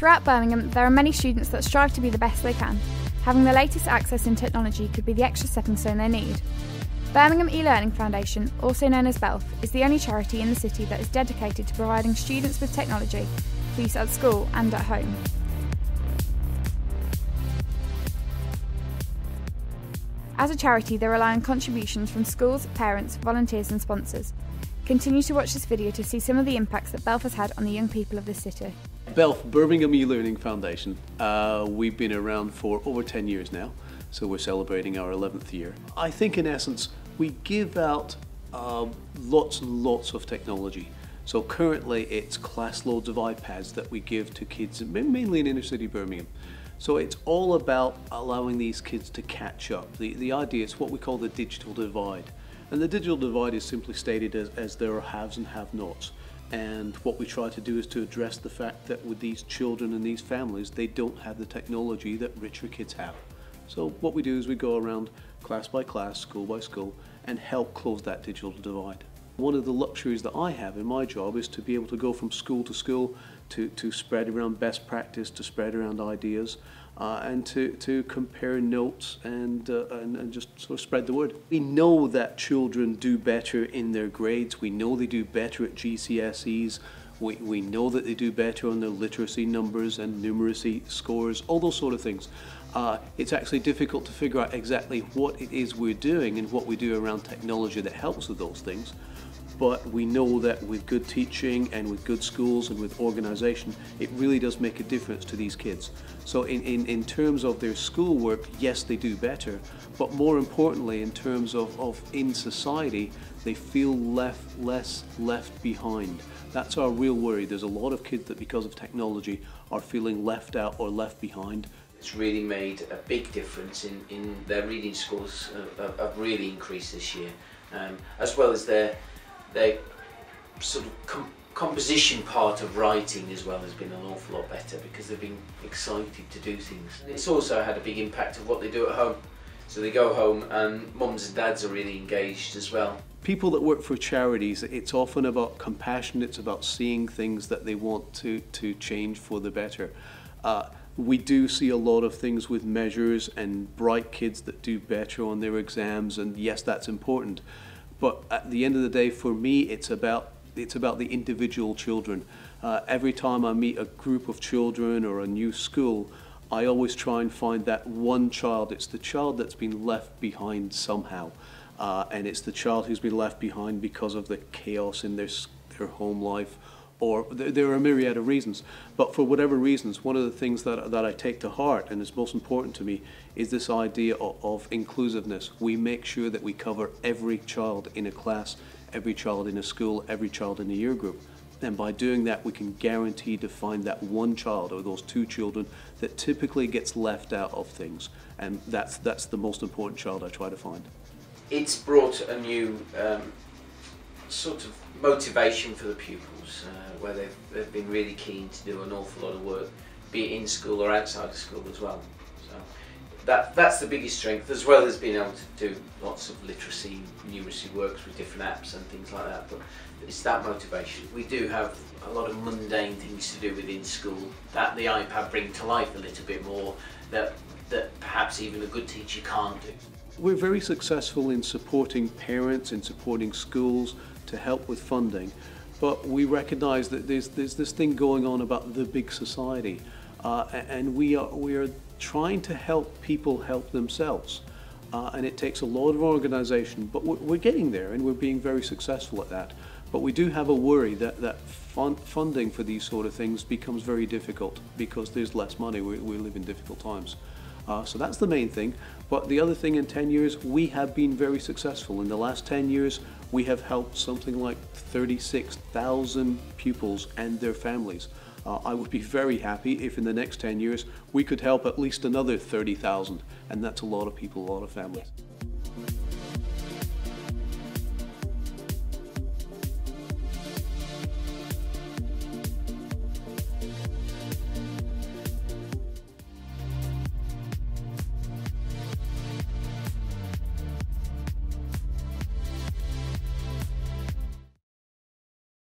Throughout Birmingham, there are many students that strive to be the best they can. Having the latest access in technology could be the extra stepping stone they need. Birmingham e-Learning Foundation, also known as BELF, is the only charity in the city that is dedicated to providing students with technology for use at school and at home. As a charity, they rely on contributions from schools, parents, volunteers and sponsors. Continue to watch this video to see some of the impacts that BELF has had on the young people of this city. BELF, Birmingham e-Learning Foundation. We've been around for over 10 years now, so we're celebrating our 11th year. I think in essence, we give out lots and lots of technology. So currently it's class loads of iPads that we give to kids, mainly in inner city Birmingham. So it's all about allowing these kids to catch up. The idea is what we call the digital divide. And the digital divide is simply stated as there are haves and have-nots. And what we try to do is to address the fact that with these children and these families, they don't have the technology that richer kids have. So what we do is we go around class by class, school by school, and help close that digital divide. One of the luxuries that I have in my job is to be able to go from school to school to spread around best practice, to spread around ideas, and to compare notes and just sort of spread the word. We know that children do better in their grades. We know they do better at GCSEs. We know that they do better on their literacy numbers and numeracy scores, all those sort of things. It's actually difficult to figure out exactly what it is we're doing and what we do around technology that helps with those things. But we know that with good teaching and with good schools and with organisation, it really does make a difference to these kids. So in terms of their schoolwork, yes, they do better, but more importantly, in terms of in society, they feel less left behind. That's our real worry. There's a lot of kids that because of technology are feeling left out or left behind. It's really made a big difference in their reading scores have really increased this year, as well as their sort of composition part of writing as well has been an awful lot better because they've been excited to do things. It's also had a big impact of what they do at home. So they go home and mums and dads are really engaged as well. People that work for charities, it's often about compassion, it's about seeing things that they want to change for the better. We do see a lot of things with measures and bright kids that do better on their exams, and yes, that's important. But at the end of the day, for me, it's about the individual children. Every time I meet a group of children or a new school, I always try and find that one child. It's the child that's been left behind somehow. And it's the child who's been left behind because of the chaos in their home life, or there are a myriad of reasons. But for whatever reasons, one of the things that I take to heart and is most important to me is this idea of inclusiveness. We make sure that we cover every child in a class, every child in a school, every child in a year group. And by doing that, we can guarantee to find that one child or those two children that typically gets left out of things. And that's the most important child I try to find. It's brought a new sort of motivation for the pupils, where they've been really keen to do an awful lot of work, be it in school or outside of school as well. So that's the biggest strength, as well as being able to do lots of literacy, numeracy works with different apps and things like that. But it's that motivation. We do have a lot of mundane things to do within school that the iPad bring to life a little bit more, that perhaps even a good teacher can't do. We're very successful in supporting parents, in supporting schools to help with funding, but we recognise that there's this thing going on about the big society, and we are trying to help people help themselves, and it takes a lot of organisation, but we're getting there and we're being very successful at that. But we do have a worry that funding for these sort of things becomes very difficult because there's less money. We live in difficult times. So that's the main thing. But the other thing, in 10 years, we have been very successful. In the last 10 years, we have helped something like 36,000 pupils and their families. I would be very happy if in the next 10 years we could help at least another 30,000, and that's a lot of people, a lot of families.